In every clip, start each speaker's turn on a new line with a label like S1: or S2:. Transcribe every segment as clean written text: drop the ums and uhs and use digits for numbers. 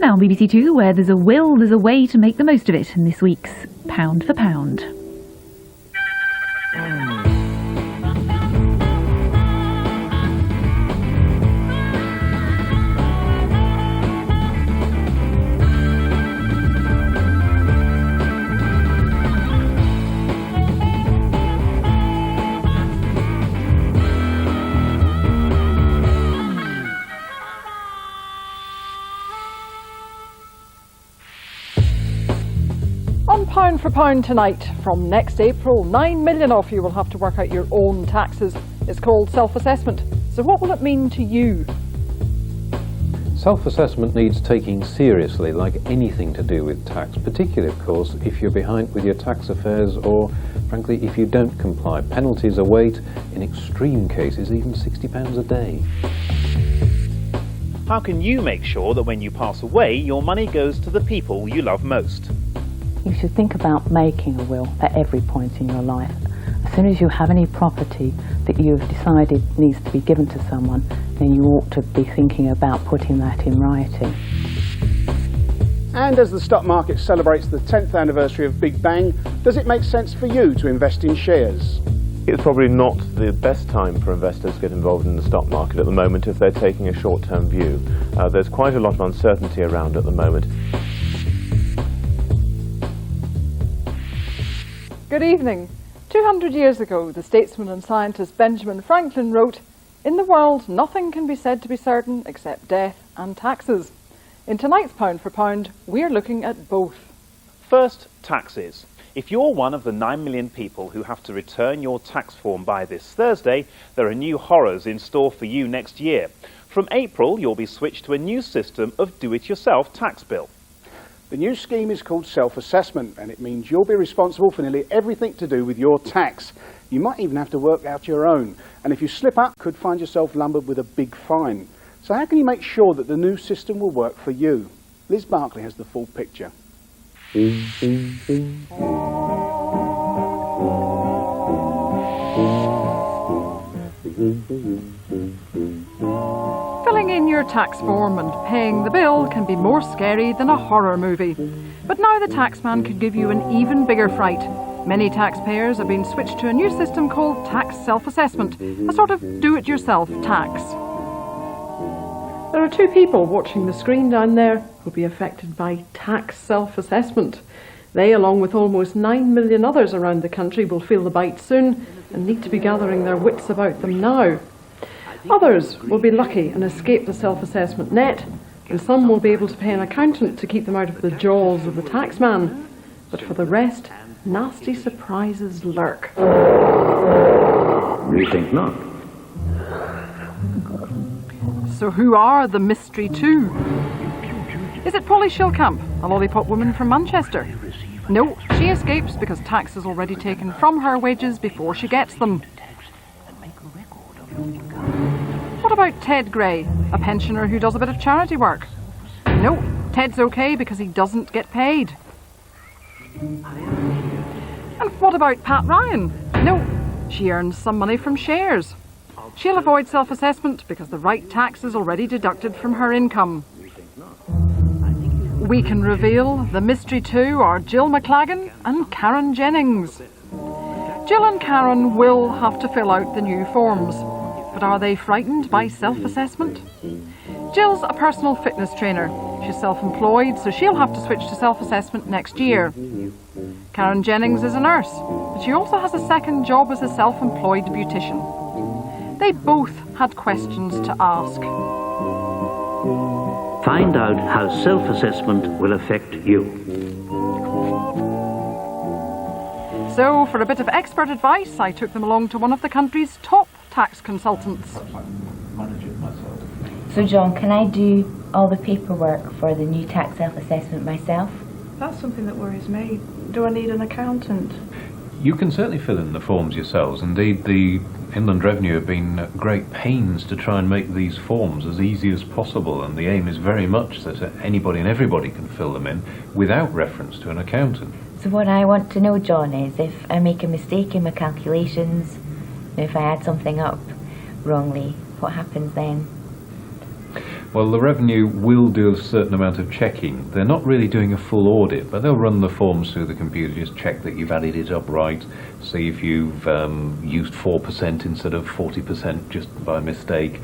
S1: Now on BBC Two, where there's a will, there's a way to make the most of it in this week's Pound for Pound.
S2: Pound for pound tonight. From next April, 9 million of you will have to work out your own taxes. It's called self-assessment. So what will it mean to you?
S3: Self-assessment needs taking seriously, like anything to do with tax, particularly, of course, if you're behind with your tax affairs or, frankly, if you don't comply. Penalties await, in extreme cases, even £60 a day.
S4: How can you make sure that when you pass away, your money goes to the people you love most?
S5: You should think about making a will at every point in your life. As soon as you have any property that you've decided needs to be given to someone, then you ought to be thinking about putting that in writing.
S6: And as the stock market celebrates the 10th anniversary of Big Bang, does it make sense for you to invest in shares?
S7: It's probably not the best time for investors to get involved in the stock market at the moment if they're taking a short-term view. There's quite a lot of uncertainty around at the moment.
S2: Good evening. 200 years ago, the statesman and scientist Benjamin Franklin wrote, "In the world, nothing can be said to be certain except death and taxes." In tonight's Pound for Pound, we're looking at both.
S4: First, taxes. If you're one of the 9 million people who have to return your tax form by this Thursday, there are new horrors in store for you next year. From April, you'll be switched to a new system of do-it-yourself tax bill.
S6: The new scheme is called self-assessment, and it means you'll be responsible for nearly everything to do with your tax. You might even have to work out your own, and if you slip up, could find yourself lumbered with a big fine. So how can you make sure that the new system will work for you? Liz Barkley has the full picture.
S2: Filling in your tax form and paying the bill can be more scary than a horror movie. But now the taxman could give you an even bigger fright. Many taxpayers have been switched to a new system called tax self-assessment, a sort of do-it-yourself tax. There are two people watching the screen down there who'll be affected by tax self-assessment. They, along with almost 9 million others around the country, will feel the bite soon and need to be gathering their wits about them now. Others will be lucky and escape the self-assessment net, and some will be able to pay an accountant to keep them out of the jaws of the taxman. But for the rest, nasty surprises lurk.
S8: We think not.
S2: So who are the mystery two? Is it Polly Shillcamp, a lollipop woman from Manchester? No, she escapes because tax is already taken from her wages before she gets them. What about Ted Gray, a pensioner who does a bit of charity work? No, Ted's okay because he doesn't get paid. And what about Pat Ryan? No, she earns some money from shares. She'll avoid self-assessment because the right tax is already deducted from her income. We can reveal the mystery two are Jill McLagan and Karen Jennings. Jill and Karen will have to fill out the new forms. But are they frightened by self-assessment? Jill's a personal fitness trainer. She's self-employed, so she'll have to switch to self-assessment next year. Karen Jennings is a nurse, but she also has a second job as a self-employed beautician. They both had questions to ask.
S8: Find out how self-assessment will affect you.
S2: So, for a bit of expert advice, I took them along to one of the country's top tax consultants.
S9: So John, can I do all the paperwork for the new tax self-assessment myself?
S10: That's something that worries me. Do I need an accountant?
S3: You can certainly fill in the forms yourselves. Indeed, the Inland Revenue have been at great pains to try and make these forms as easy as possible, and the aim is very much that anybody and everybody can fill them in without reference to an accountant.
S9: So what I want to know, John, is if I make a mistake in my calculations, if I add something up wrongly, what happens then?
S3: Well, the Revenue will do a certain amount of checking. They're not really doing a full audit, but they'll run the forms through the computer, just check that you've added it up right, see if you've used 4% instead of 40% just by mistake.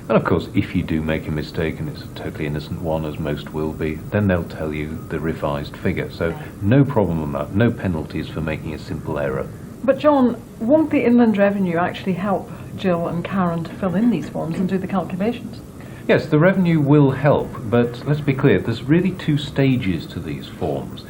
S3: And of course, if you do make a mistake, and it's a totally innocent one, as most will be, then they'll tell you the revised figure. So no problem on that, no penalties for making a simple error.
S2: But John, won't the Inland Revenue actually help Jill and Karen to fill in these forms and do the calculations?
S3: Yes, the Revenue will help, but let's be clear, there's really two stages to these forms.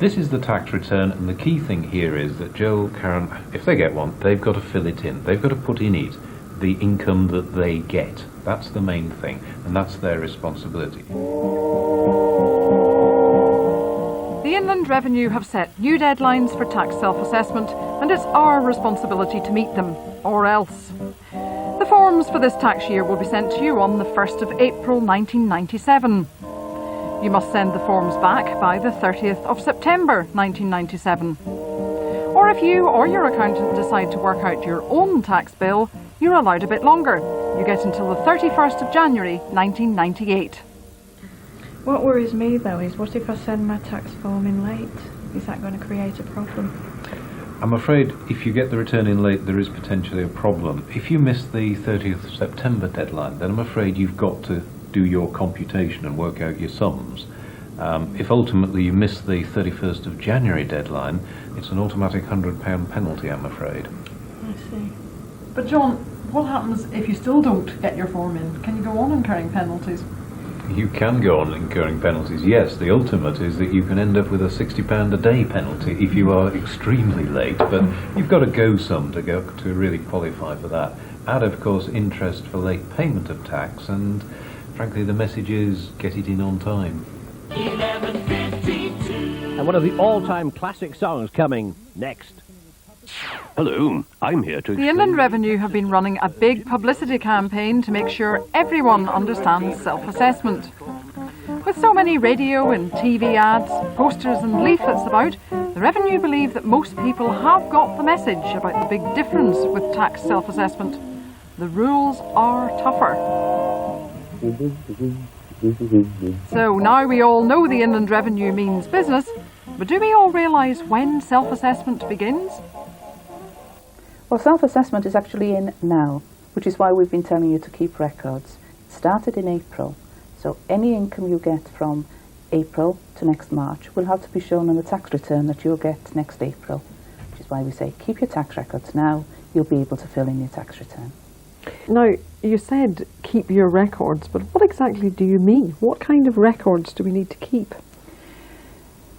S3: This is the tax return, and the key thing here is that Jill, Karen, if they get one, they've got to fill it in. They've got to put in it the income that they get. That's the main thing, and that's their responsibility.
S2: The Inland Revenue have set new deadlines for tax self-assessment, and it's our responsibility to meet them, or else. The forms for this tax year will be sent to you on the 1st of April 1997. You must send the forms back by the 30th of September 1997. Or if you or your accountant decide to work out your own tax bill, you're allowed a bit longer. You get until the 31st of January 1998.
S10: What worries me though is, what if I send my tax form in late? Is that going to create a problem?
S3: I'm afraid if you get the return in late, there is potentially a problem. If you miss the 30th of September deadline, then I'm afraid you've got to do your computation and work out your sums. If ultimately you miss the 31st of January deadline, it's an automatic £100 penalty, I'm afraid.
S10: I see.
S2: But John, what happens if you still don't get your form in? Can you go on incurring penalties?
S3: You can go on incurring penalties, yes. The ultimate is that you can end up with a £60 a day penalty if you are extremely late, but you've got to go some to really qualify for that. Add, of course, interest for late payment of tax, and frankly the message is get it in on time.
S11: And one of the all-time classic songs coming next.
S8: Hello, I'm here to
S2: The Inland Revenue have been running a big publicity campaign to make sure everyone understands self-assessment. With so many radio and TV ads, posters and leaflets about, the Revenue believe that most people have got the message about the big difference with tax self-assessment. The rules are tougher. So now we all know the Inland Revenue means business, but do we all realise when self-assessment begins?
S12: Well, self-assessment is actually in now, which is why we've been telling you to keep records. It started in April, so any income you get from April to next March will have to be shown on the tax return that you'll get next April, which is why we say keep your tax records now, you'll be able to fill in your tax return.
S2: Now, you said keep your records, but what exactly do you mean? What kind of records do we need to keep?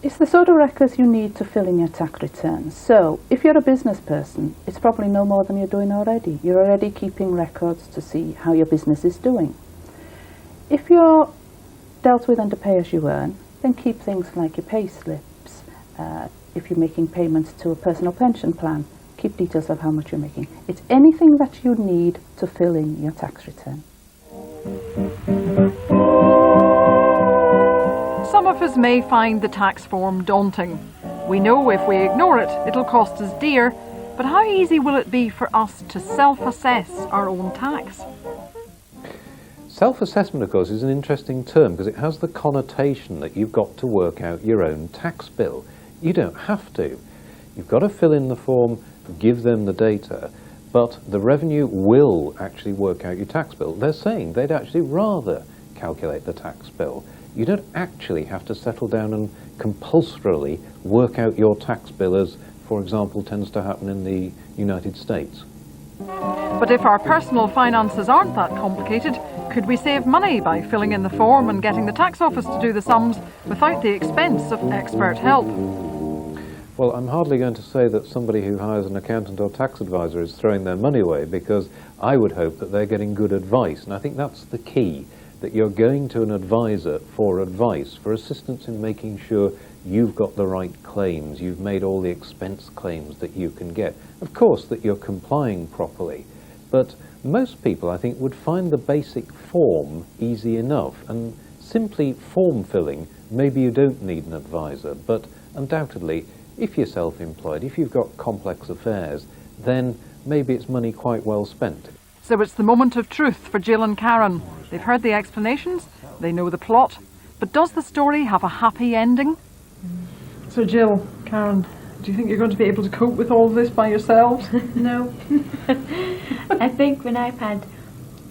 S12: It's the sort of records you need to fill in your tax return. So, if you're a business person, it's probably no more than you're doing already. You're already keeping records to see how your business is doing. If you're dealt with under pay-as-you-earn, then keep things like your pay slips. If you're making payments to a personal pension plan, keep details of how much you're making. It's anything that you need to fill in your tax return.
S2: Some of us may find the tax form daunting. We know if we ignore it, it'll cost us dear, but how easy will it be for us to self-assess our own tax?
S3: Self-assessment, of course, is an interesting term because it has the connotation that you've got to work out your own tax bill. You don't have to. You've got to fill in the form, give them the data, but the Revenue will actually work out your tax bill. They're saying they'd actually rather calculate the tax bill. You don't actually have to settle down and compulsorily work out your tax bill, as, for example, tends to happen in the United States.
S2: But if our personal finances aren't that complicated, could we save money by filling in the form and getting the tax office to do the sums without the expense of expert help?
S3: Well, I'm hardly going to say that somebody who hires an accountant or tax advisor is throwing their money away, because I would hope that they're getting good advice, and I think that's the key. That you're going to an advisor for advice, for assistance in making sure you've got the right claims, you've made all the expense claims that you can get. Of course, that you're complying properly, but most people, I think, would find the basic form easy enough, and simply form filling, maybe you don't need an advisor, but undoubtedly, if you're self-employed, if you've got complex affairs, then maybe it's money quite well spent.
S2: So it's the moment of truth for Jill and Karen. They've heard the explanations, they know the plot, but does the story have a happy ending? So Jill, Karen, do you think you're going to be able to cope with all of this by yourselves?
S9: No. I think when I've had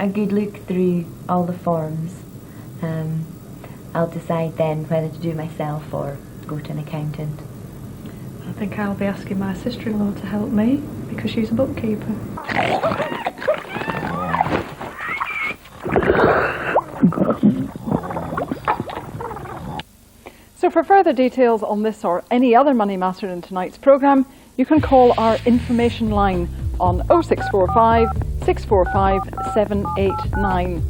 S9: a good look through all the forms, I'll decide then whether to do it myself or go to an accountant.
S10: I think I'll be asking my sister-in-law to help me because she's a bookkeeper.
S2: So for further details on this or any other money matter in tonight's programme, you can call our information line on 0645 645 789.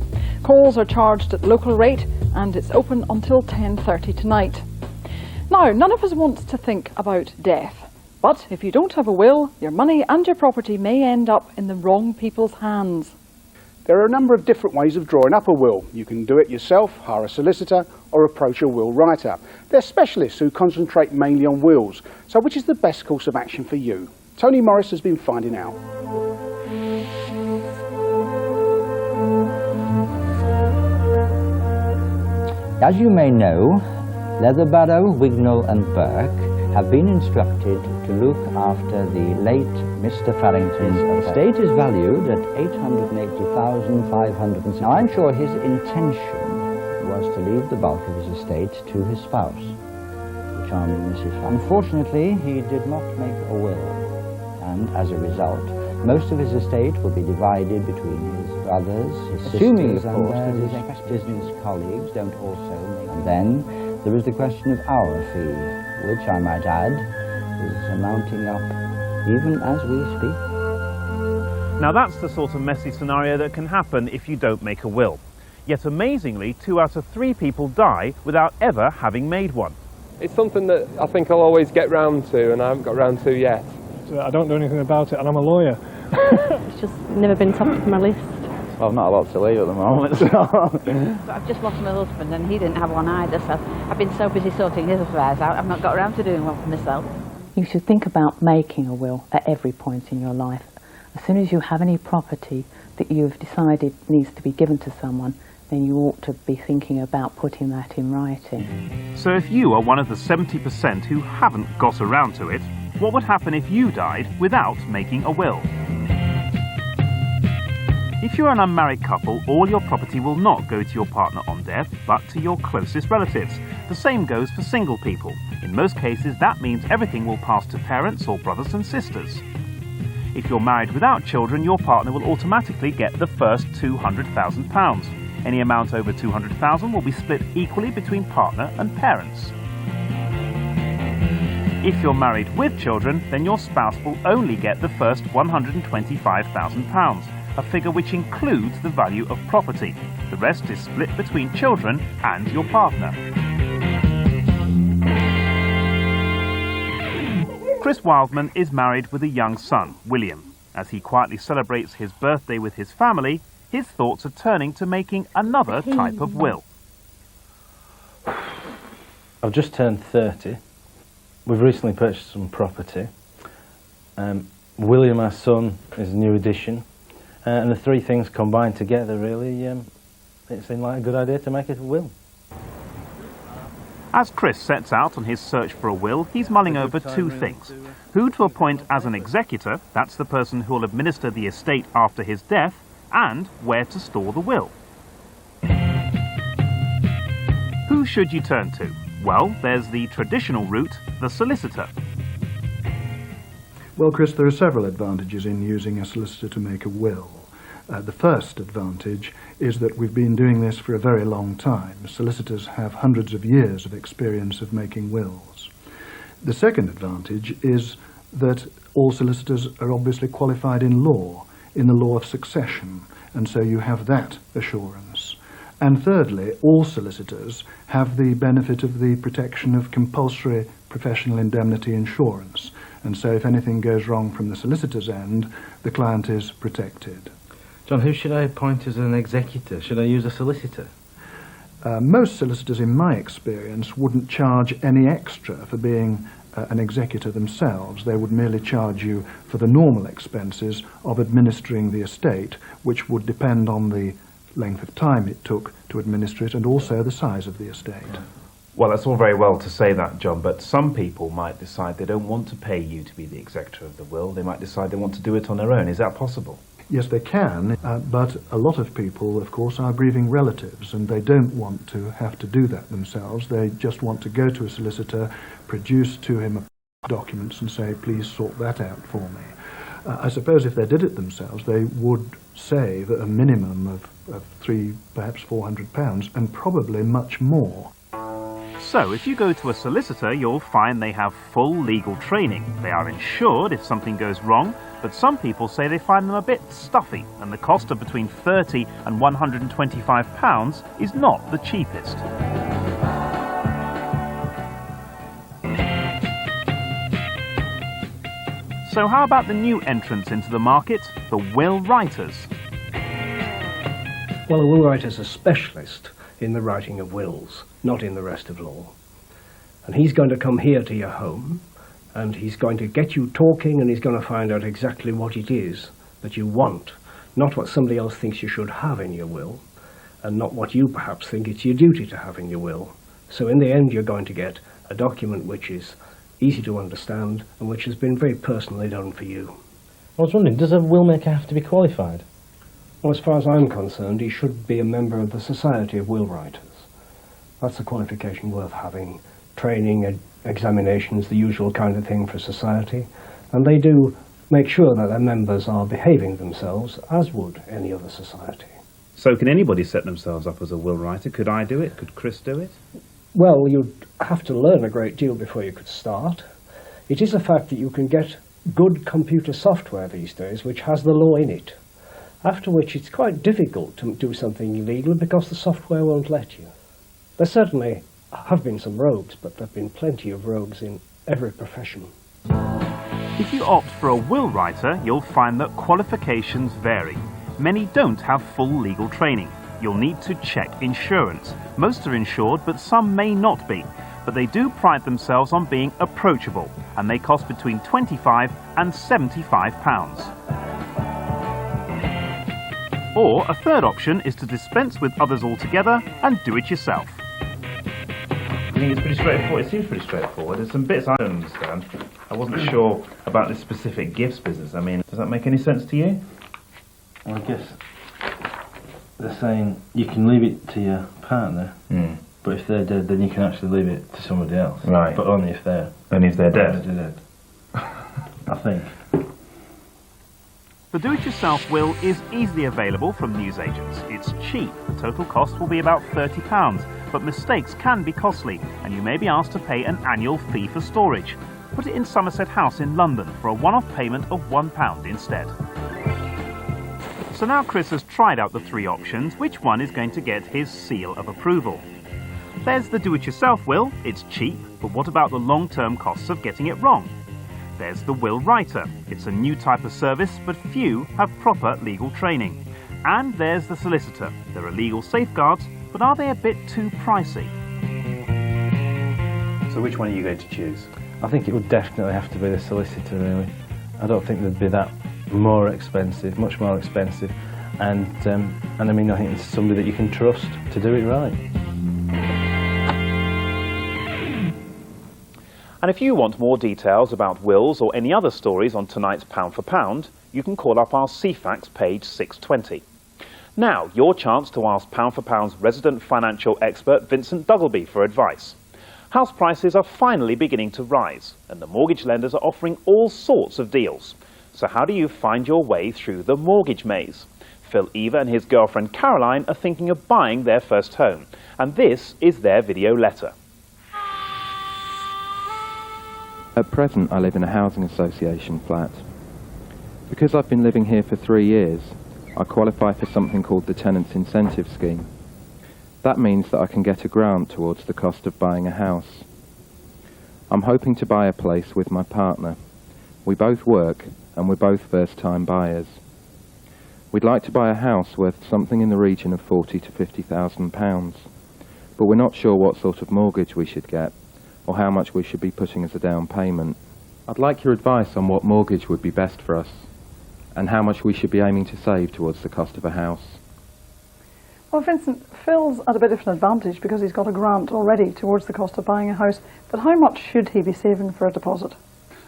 S2: Calls are charged at local rate and it's open until 10:30 tonight. Now, none of us wants to think about death, but if you don't have a will, your money and your property may end up in the wrong people's hands.
S6: There are a number of different ways of drawing up a will. You can do it yourself, hire a solicitor, or approach a will writer. They're specialists who concentrate mainly on wills. So which is the best course of action for you? Tony Morris has been finding out.
S13: As you may know, Leatherbarrow, Wignall and Burke have been instructed to look after the late Mr. Farrington's estate is valued at £880,500. Now I'm sure his intention was to leave the bulk of his estate to his spouse, the charming Mrs. Farrington. Unfortunately, he did not make a will, and as a result, most of his estate will be divided between his brothers, his sisters, and his business colleagues don't also make. And then there is the question of our fee, which I might add is mounting up even as we speak.
S4: Now that's the sort of messy scenario that can happen if you don't make a will. Yet amazingly, 2 out of 3 people die without ever having made one.
S14: It's something that I think I'll always get round to, and I haven't got round to yet.
S15: I don't do anything about it, and I'm a lawyer.
S16: It's just never been top of my list.
S17: Well, I've not a lot to leave at the moment, so...
S18: I've just lost my husband and he didn't have one either, so I've been so busy sorting his affairs out, I've not got around to doing one for myself.
S5: You should think about making a will at every point in your life. As soon as you have any property that you've decided needs to be given to someone, then you ought to be thinking about putting that in writing.
S4: So if you are one of the 70% who haven't got around to it, what would happen if you died without making a will? If you're an unmarried couple, all your property will not go to your partner on death, but to your closest relatives. The same goes for single people. In most cases, that means everything will pass to parents or brothers and sisters. If you're married without children, your partner will automatically get the first £200,000. Any amount over £200,000 will be split equally between partner and parents. If you're married with children, then your spouse will only get the first £125,000, a figure which includes the value of property. The rest is split between children and your partner. Chris Wildman is married with a young son, William. As he quietly celebrates his birthday with his family, his thoughts are turning to making another type of will.
S19: I've just turned 30. We've recently purchased some property. William, our son, is a new addition. And the three things combined together, really, it seemed like a good idea to make it a will.
S4: As Chris sets out on his search for a will, he's mulling over two things. Who to appoint as an executor, that's the person who will administer the estate after his death, and where to store the will. Who should you turn to? Well, there's the traditional route, the solicitor.
S20: Well, Chris, there are several advantages in using a solicitor to make a will. The first advantage is that we've been doing this for a very long time. Solicitors have hundreds of years of experience of making wills. The second advantage is that all solicitors are obviously qualified in law of succession, and so you have that assurance. And thirdly, all solicitors have the benefit of the protection of compulsory professional indemnity insurance, and so if anything goes wrong from the solicitor's end, the client is protected.
S19: John, who should I appoint as an executor? Should I use a solicitor?
S20: Most solicitors, in my experience, wouldn't charge any extra for being an executor themselves. They would merely charge you for the normal expenses of administering the estate, which would depend on the length of time it took to administer it and also the size of the estate.
S4: Well, that's all very well to say that, John, but some people might decide they don't want to pay you to be the executor of the will. They might decide they want to do it on their own. Is that possible?
S20: Yes, they can, but a lot of people, of course, are grieving relatives, and they don't want to have to do that themselves. They just want to go to a solicitor, produce to him documents and say, please sort that out for me. I suppose if they did it themselves, they would save a minimum of £300, perhaps £400, and probably much more.
S4: So, if you go to a solicitor, you'll find they have full legal training. They are insured if something goes wrong, but some people say they find them a bit stuffy, and the cost of between £30 and £125 is not the cheapest. So how about the new entrants into the market, the will writers?
S11: Well, a will writer's a specialist in the writing of wills, not in the rest of law. And he's going to come here to your home, and he's going to get you talking, and he's going to find out exactly what it is that you want, not what somebody else thinks you should have in your will, and not what you perhaps think it's your duty to have in your will. So in the end, you're going to get a document which is easy to understand and which has been very personally done for you.
S19: I was wondering, does a will maker have to be qualified?
S11: Well, as far as I'm concerned, he should be a member of the Society of Will Writers. That's a qualification worth having. Training, examinations, the usual kind of thing for society. And they do make sure that their members are behaving themselves as would any other society.
S4: So can anybody set themselves up as a will writer? Could I do it? Could Chris do it?
S11: Well, you'd have to learn a great deal before you could start. It is a fact that you can get good computer software these days which has the law in it, after which it's quite difficult to do something illegal because the software won't let you. There certainly have been some rogues, but there have been plenty of rogues in every profession.
S4: If you opt for a will writer, you'll find that qualifications vary. Many don't have full legal training. You'll need to check insurance. Most are insured, but some may not be. But they do pride themselves on being approachable, and they cost between £25 and £75. Or a third option is to dispense with others altogether and do it yourself. I think it's pretty straightforward. It seems pretty straightforward. There's some bits I don't understand. I wasn't sure about this specific gifts business. I mean, does that make any sense to you?
S19: Well, I guess they're saying you can leave it to your partner, but if they're dead, then you can actually leave it to somebody else.
S4: Right.
S19: But only if they're
S4: dead.
S19: I think.
S4: The do-it-yourself will is easily available from newsagents. It's cheap. The total cost will be about £30, but mistakes can be costly, and you may be asked to pay an annual fee for storage. Put it in Somerset House in London for a one-off payment of £1 instead. So now Chris has tried out the three options. Which one is going to get his seal of approval? There's the do-it-yourself will. It's cheap, but what about the long-term costs of getting it wrong? There's the will writer. It's a new type of service, but few have proper legal training. And there's the solicitor. There are legal safeguards, but are they a bit too pricey? So which one are you going to choose?
S19: I think it would definitely have to be the solicitor, really. I don't think there'd be that more expensive, much more expensive. And I mean, I think it's somebody that you can trust to do it right.
S4: And if you want more details about wills or any other stories on tonight's Pound for Pound, you can call up our CFAX page 620. Now, your chance to ask Pound for Pound's resident financial expert Vincent Duggleby for advice. House prices are finally beginning to rise, and the mortgage lenders are offering all sorts of deals. So how do you find your way through the mortgage maze? Phil Eva and his girlfriend Caroline are thinking of buying their first home, and this is their video letter.
S21: At present, I live in a housing association flat. Because I've been living here for 3 years, I qualify for something called the Tenants Incentive Scheme. That means that I can get a grant towards the cost of buying a house. I'm hoping to buy a place with my partner. We both work and we're both first-time buyers. We'd like to buy a house worth something in the region of £40,000 to £50,000, but we're not sure what sort of mortgage we should get, or how much we should be putting as a down payment. I'd like your advice on what mortgage would be best for us, and how much we should be aiming to save towards the cost of a house.
S2: Well, Vincent, Phil's at a bit of an advantage because he's got a grant already towards the cost of buying a house, but how much should he be saving for a deposit?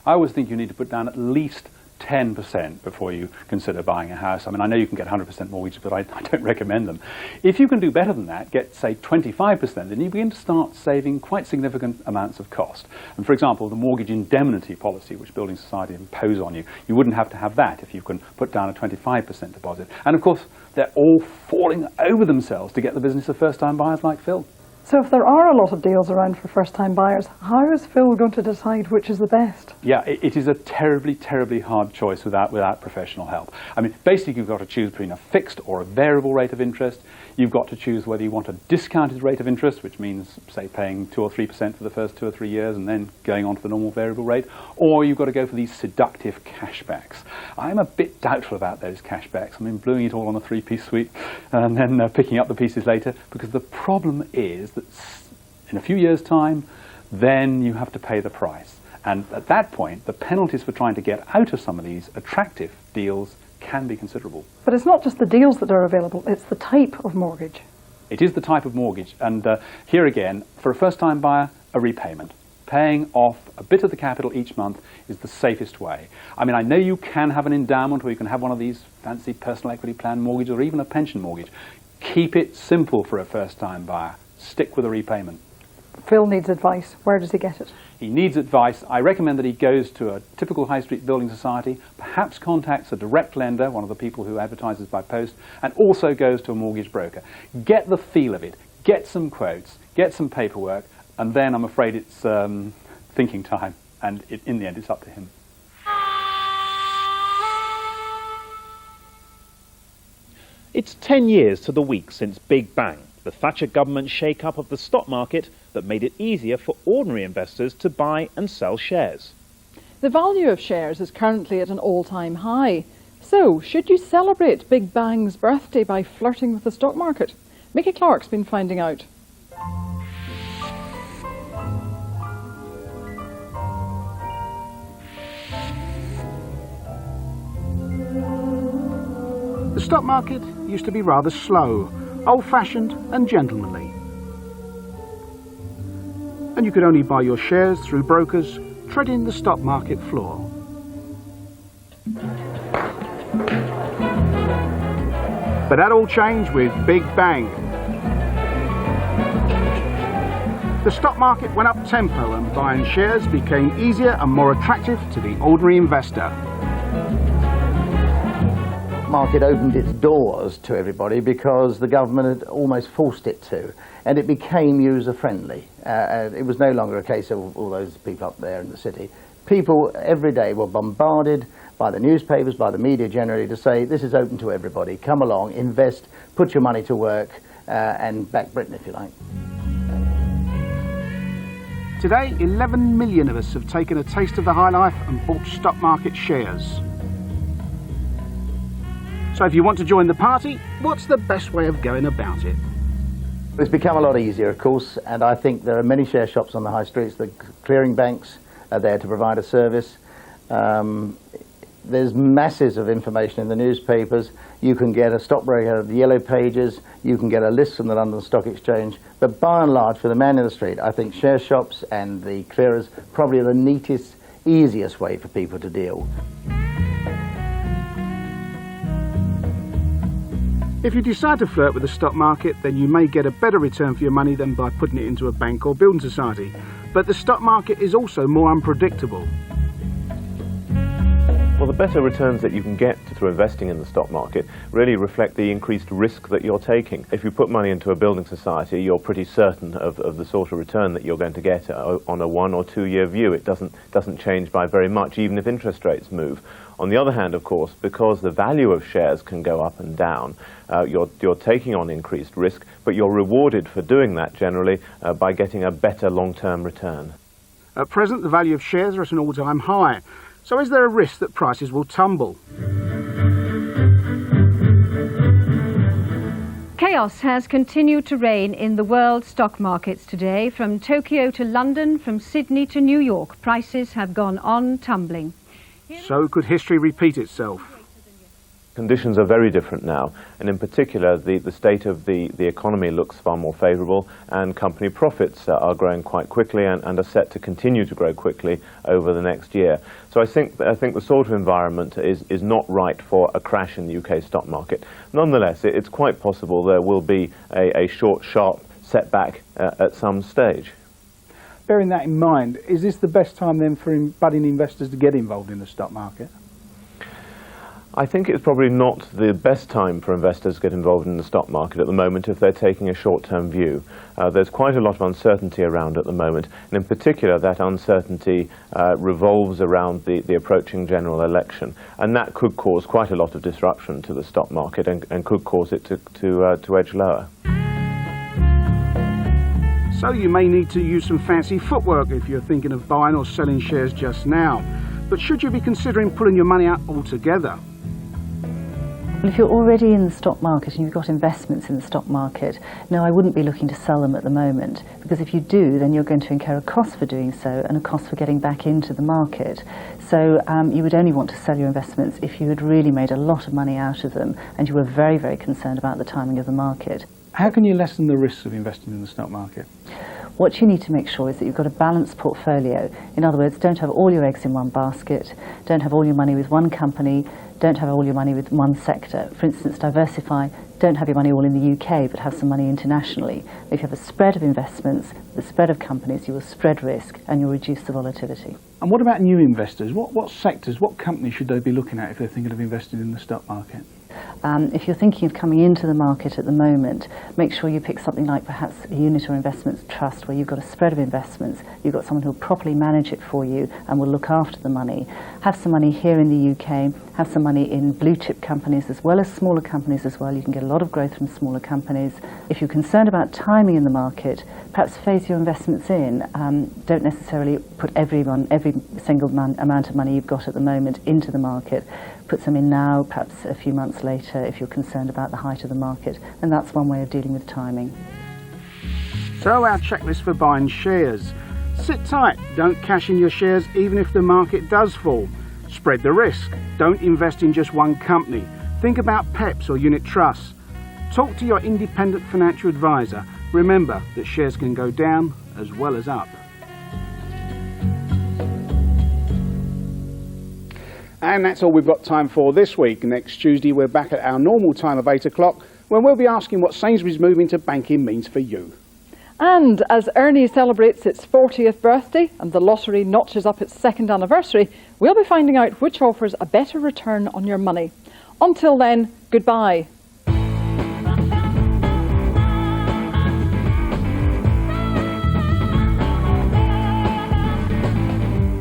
S1: I always think you need to put down at least 10% before you consider buying a house. I mean, I know you can get 100% mortgages, but I don't recommend them. If you can do better than that, get, say, 25%, then you begin to start saving quite significant amounts of cost. And for example, the mortgage indemnity policy, which Building Society impose on you, you wouldn't have to have that if you can put down a 25% deposit. And of course, they're all falling over themselves to get the business of first-time buyers like Phil.
S2: So if there are a lot of deals around for first-time buyers, how is Phil going to decide which is the best?
S1: Yeah, it is a terribly, terribly hard choice without professional help. I mean, basically you've got to choose between a fixed or a variable rate of interest. You've got to choose whether you want a discounted rate of interest, which means, say, paying 2 or 3% for the first 2 or 3 years and then going on to the normal variable rate, or you've got to go for these seductive cashbacks. I'm a bit doubtful about those cashbacks. I mean, blowing it all on a 3-piece suite and then picking up the pieces later, because the problem is that in a few years' time, then you have to pay the price. And at that point, the penalties for trying to get out of some of these attractive deals can be considerable.
S2: But it's not just the deals that are available, it's the type of mortgage.
S1: It is the type of mortgage. And here again, for a first-time buyer, a repayment. Paying off a bit of the capital each month is the safest way. I mean, I know you can have an endowment or you can have one of these fancy personal equity plan mortgages or even a pension mortgage. Keep it simple for a first-time buyer. Stick with a repayment.
S2: Phil needs advice. Where does he get it?
S1: He needs advice. I recommend that he goes to a typical high street building society, perhaps contacts a direct lender, one of the people who advertises by post, and also goes to a mortgage broker. Get the feel of it. Get some quotes. Get some paperwork. And then I'm afraid it's thinking time. And in the end, it's up to him.
S4: It's 10 years to the week since Big Bang, the Thatcher government shake-up of the stock market that made it easier for ordinary investors to buy and sell shares.
S2: The value of shares is currently at an all-time high. So, should you celebrate Big Bang's birthday by flirting with the stock market? Mickey Clark's been finding out.
S6: The stock market used to be rather slow, old-fashioned and gentlemanly. And you could only buy your shares through brokers treading the stock market floor. But that all changed with Big Bang. The stock market went up tempo and buying shares became easier and more attractive to the ordinary investor.
S22: Market opened its doors to everybody because the government had almost forced it to, and it became user-friendly. It was no longer a case of all those people up there in the city. People every day were bombarded by the newspapers, by the media generally, to say this is open to everybody, come along, invest, put your money to work, and back Britain if you like.
S6: Today, 11 million of us have taken a taste of the high life and bought stock market shares. So if you want to join the party, what's the best way of going about it?
S22: It's become a lot easier, of course, and I think there are many share shops on the high streets. The clearing banks are there to provide a service. There's masses of information in the newspapers. You can get a stockbroker of the Yellow Pages. You can get a list from the London Stock Exchange. But by and large, for the man in the street, I think share shops and the clearers probably are the neatest, easiest way for people to deal.
S6: If you decide to flirt with the stock market, then you may get a better return for your money than by putting it into a bank or building society. But the stock market is also more unpredictable.
S7: Well, the better returns that you can get through investing in the stock market really reflect the increased risk that you're taking. If you put money into a building society, you're pretty certain of the sort of return that you're going to get on a 1 or 2 year view. It doesn't change by very much, even if interest rates move. On the other hand, of course, because the value of shares can go up and down, you're taking on increased risk, but you're rewarded for doing that generally by getting a better long-term return.
S6: At present, the value of shares are at an all-time high. So is there a risk that prices will tumble?
S8: Chaos has continued to reign in the world stock markets today. From Tokyo to London, from Sydney to New York, prices have gone on tumbling.
S6: So could history repeat itself?
S7: Conditions are very different now, and in particular the state of the economy looks far more favourable, and company profits are growing quite quickly and are set to continue to grow quickly over the next year. So I think the sort of environment is not right for a crash in the UK stock market. Nonetheless, it's quite possible there will be a short, sharp setback at some stage.
S6: Bearing that in mind, is this the best time then for budding investors to get involved in the stock market?
S7: I think it's probably not the best time for investors to get involved in the stock market at the moment if they're taking a short-term view. There's quite a lot of uncertainty around at the moment, and in particular that uncertainty revolves around the approaching general election, and that could cause quite a lot of disruption to the stock market and could cause it to edge lower.
S6: So you may need to use some fancy footwork if you're thinking of buying or selling shares just now. But should you be considering pulling your money out altogether?
S5: Well, if you're already in the stock market and you've got investments in the stock market, no, I wouldn't be looking to sell them at the moment, because if you do, then you're going to incur a cost for doing so and a cost for getting back into the market. So you would only want to sell your investments if you had really made a lot of money out of them and you were very, very concerned about the timing of the market.
S6: How can you lessen the risks of investing in the stock market?
S5: What you need to make sure is that you've got a balanced portfolio. In other words, don't have all your eggs in one basket, don't have all your money with one company, don't have all your money with one sector. For instance, diversify, don't have your money all in the UK, but have some money internationally. If you have a spread of investments, the spread of companies, you will spread risk and you'll reduce the volatility.
S6: And what about new investors? What sectors, what companies should they be looking at if they're thinking of investing in the stock market?
S5: If you're thinking of coming into the market at the moment, make sure you pick something like perhaps a unit or investments trust where you've got a spread of investments, you've got someone who will properly manage it for you and will look after the money. Have some money here in the UK, have some money in blue chip companies as well as smaller companies as well. You can get a lot of growth from smaller companies. If you're concerned about timing in the market, perhaps phase your investments in. Don't necessarily put every single amount of money you've got at the moment into the market. Put some in now, perhaps a few months later if you're concerned about the height of the market, and that's one way of dealing with timing.
S6: So our checklist for buying shares. Sit tight, don't cash in your shares even if the market does fall. Spread the risk, don't invest in just one company. Think about PEPs or unit trusts. Talk to your independent financial advisor. Remember that shares can go down as well as up. And that's all we've got time for this week. Next Tuesday we're back at our normal time of 8 o'clock when we'll be asking what Sainsbury's moving to banking means for you.
S2: And as Ernie celebrates its 40th birthday and the lottery notches up its 2nd anniversary, we'll be finding out which offers a better return on your money. Until then, goodbye.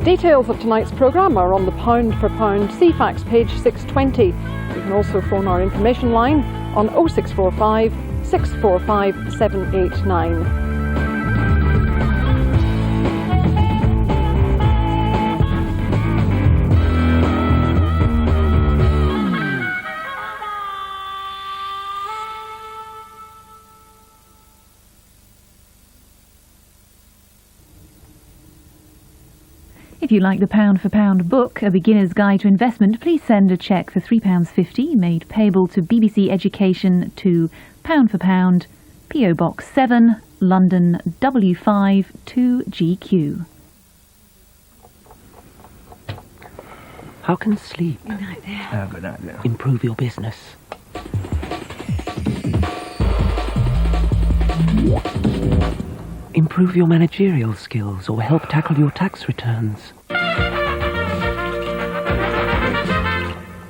S2: Details of tonight's programme are on the pound for pound CFAX page 620. You can also phone our information line on 0645 645 789.
S12: If you like the Pound for Pound book, A Beginner's Guide to Investment, please send a cheque for £3.50 made payable to BBC Education to Pound for Pound, PO Box 7, London W5 2GQ.
S23: How can sleep
S11: Good night now.
S23: improve your business? Improve your managerial skills or help tackle your tax returns?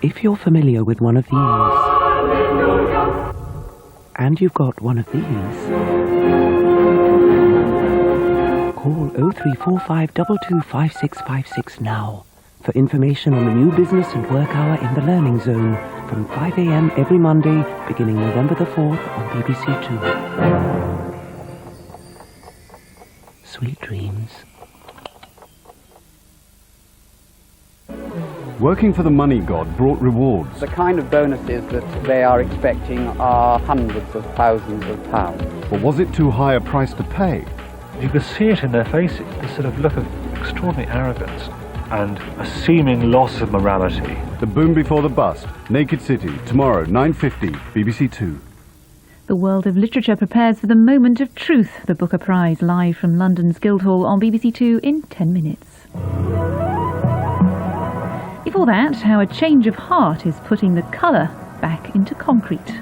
S23: If you're familiar with one of these, and you've got one of these, call 03452255656 now for information on the new business and work hour in the Learning Zone from 5 a.m. every Monday beginning November the 4th on BBC Two. Sweet dreams.
S3: Working for the money god brought rewards.
S9: The kind of bonuses that they are expecting are hundreds of thousands of pounds.
S3: But was it too high a price to pay?
S15: You could see it in their faces, the sort of look of extraordinary arrogance and a seeming loss of morality.
S3: The Boom Before the Bust, Naked City, tomorrow, 9:50, BBC Two.
S12: The world of literature prepares for the moment of truth, the Booker Prize, live from London's Guildhall on BBC Two in 10 minutes. Before that, how a change of heart is putting the colour back into concrete.